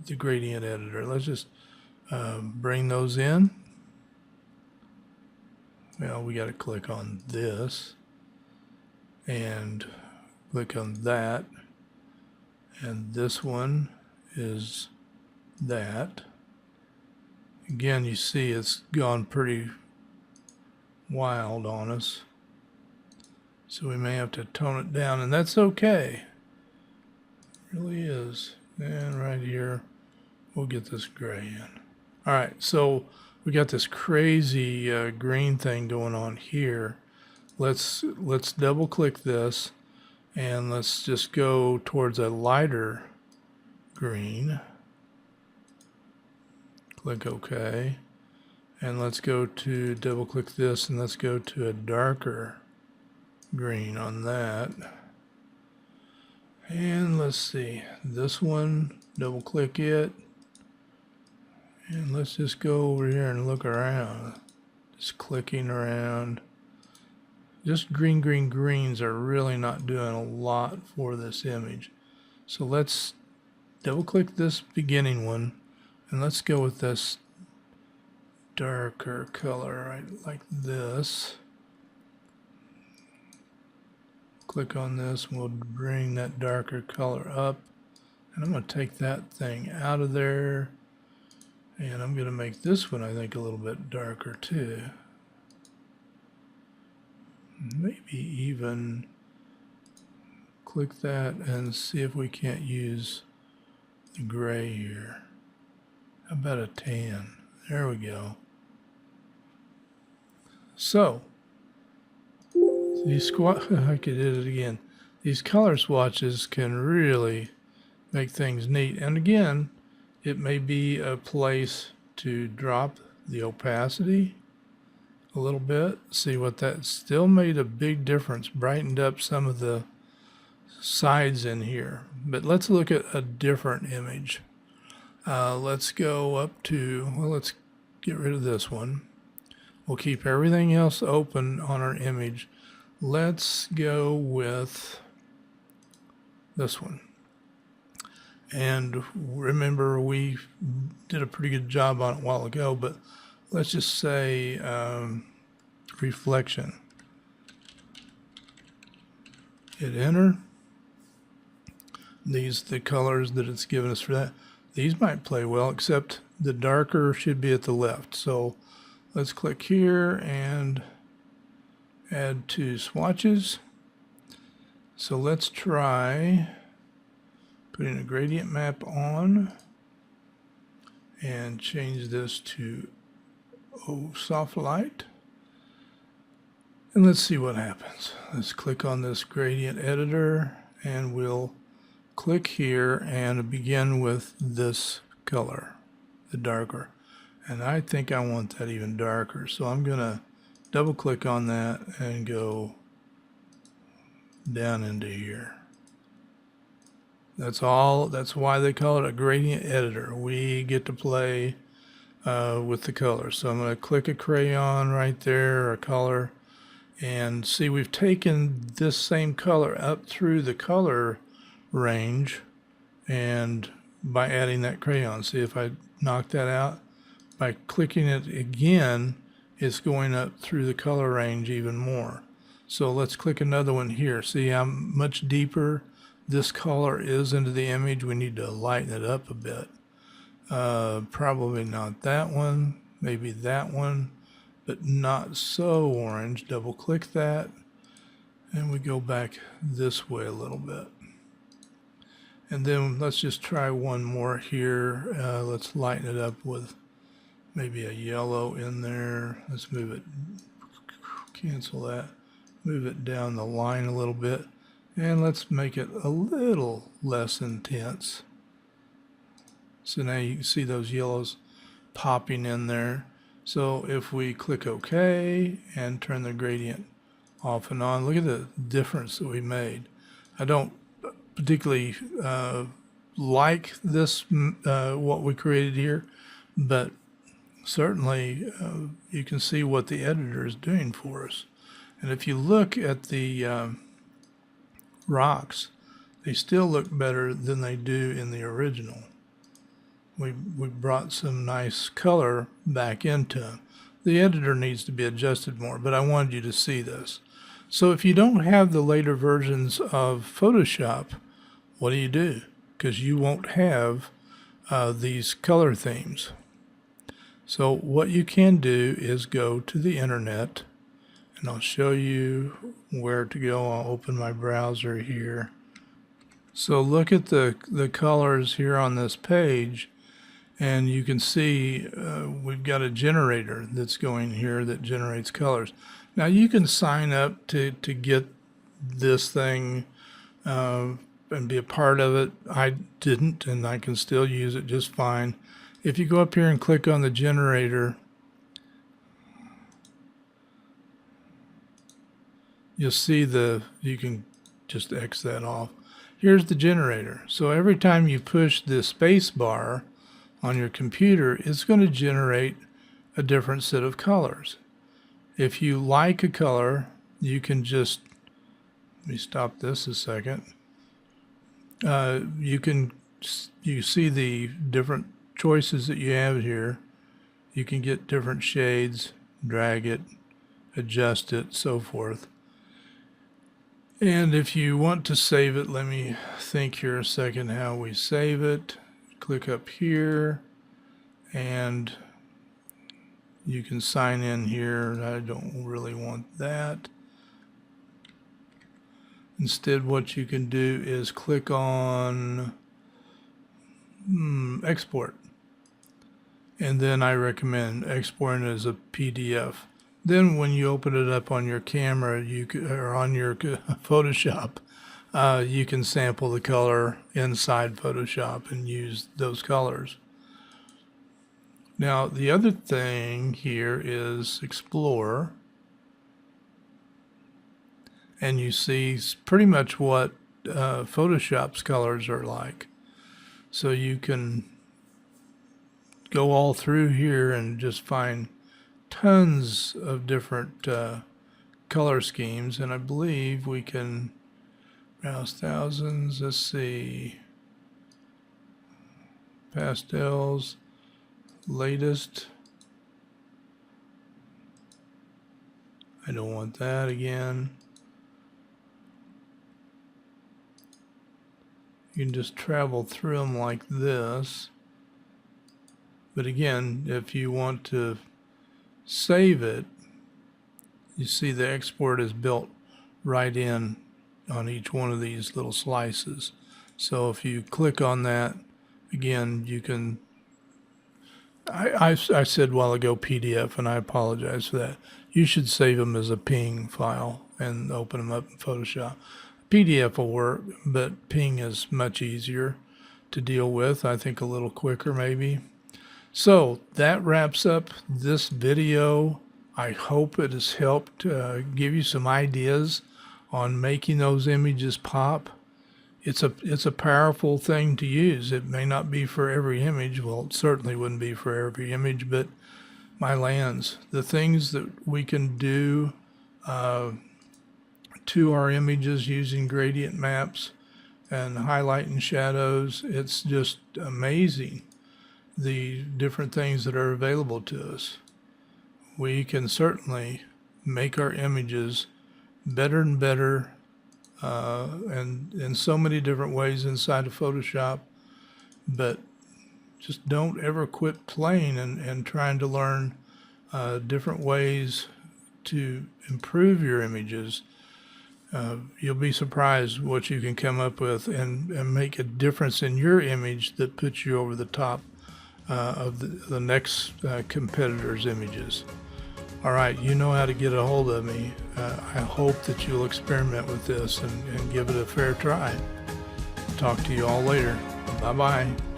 the gradient editor. Let's just bring those in. Well, we got to click on this and click on that, and this one is that. Again, you see it's gone pretty wild on us, so we may have to tone it down, and that's okay. It really is. And right here we'll get this gray in. All right, so we got this crazy green thing going on here. Let's double click this and let's just go towards a lighter green. Click OK. And let's go to double click this and let's go to a darker green on that. And let's see, this one, double click it. And let's just go over here and look around. Just clicking around. Just greens are really not doing a lot for this image. So let's double click this beginning one and let's go with this darker color, right like this. Click on this and we'll bring that darker color up. And I'm going to take that thing out of there. And I'm going to make this one, I think, a little bit darker too. Maybe even click that and see if we can't use the gray here. How about a tan? There we go. So, these I could hit it again. These color swatches can really make things neat. And again, it may be a place to drop the opacity a little bit. See what that still made a big difference, brightened up some of the sides in here. But let's look at a different image. Let's go up to, well, let's get rid of this one. We'll keep everything else open on our image. Let's go with this one. And remember, we did a pretty good job on it a while ago, but let's just say reflection. Hit enter. These are the colors that it's given us for that. These might play well, except the darker should be at the left. So let's click here and add to swatches. So let's try putting a gradient map on and change this to soft light. And let's see what happens. Let's click on this gradient editor and we'll click here and begin with this color, the darker. And I think I want that even darker. So I'm going to double click on that and go down into here. That's all. That's why they call it a gradient editor. We get to play with the colors. So I'm going to click a crayon right there, or color, and see we've taken this same color up through the color range, and by adding that crayon, see if I knock that out, by clicking it again, it's going up through the color range even more. So let's click another one here. See how much deeper this color is into the image? We need to lighten it up a bit. Probably not that one, maybe that one, but not so orange. Double click that and we go back this way a little bit. And then let's just try one more here. Let's lighten it up with maybe a yellow in there. Let's move it, cancel that, move it down the line a little bit, and let's make it a little less intense. So now you can see those yellows popping in there. So if we click OK and turn the gradient off and on, look at the difference that we made. I don't particularly like this, what we created here, but certainly you can see what the editor is doing for us. And if you look at the rocks, they still look better than they do in the original. We brought some nice color back into them. The editor needs to be adjusted more, but I wanted you to see this. So if you don't have the later versions of Photoshop, what do? Because you won't have these color themes. So what you can do is go to the internet, and I'll show you where to go. I'll open my browser here. So look at the colors here on this page, and you can see we've got a generator that's going here that generates colors. Now you can sign up to get this thing and be a part of it. I didn't, and I can still use it just fine. If you go up here and click on the generator, you'll see you can just X that off. Here's the generator. So every time you push the space bar on your computer, it's going to generate a different set of colors. If you like a color, you can just, let me stop this a second. You see the different choices that you have here. You can get different shades, drag it, adjust it, so forth. And if you want to save it, let me think here a second how we save it. Click up here and you can sign in here. I don't really want that. Instead, what you can do is click on export. And then I recommend exporting it as a PDF. Then when you open it up on your camera, or on your Photoshop, you can sample the color inside Photoshop and use those colors. Now, the other thing here is Explore. And you see pretty much what Photoshop's colors are like. So you can go all through here and just find tons of different color schemes. And I believe we can browse thousands. Let's see. Pastels, latest. I don't want that again. You can just travel through them like this. But again, if you want to save it, you see the export is built right in on each one of these little slices. So if you click on that, again, you can, I said a while ago PDF, and I apologize for that. You should save them as a PNG file and open them up in Photoshop. PDF will work, but PNG is much easier to deal with. I think a little quicker maybe. So that wraps up this video. I hope it has helped give you some ideas on making those images pop. It's a powerful thing to use. It may not be for every image. Well, it certainly wouldn't be for every image, but my lands, the things that we can do to our images using gradient maps and highlight and shadows, it's just amazing the different things that are available to us. We can certainly make our images better and better, and in so many different ways inside of Photoshop. But just don't ever quit playing and trying to learn different ways to improve your images. You'll be surprised what you can come up with and make a difference in your image that puts you over the top of the next competitor's images. All right, you know how to get a hold of me. I hope that you'll experiment with this and give it a fair try. Talk to you all later. Bye-bye.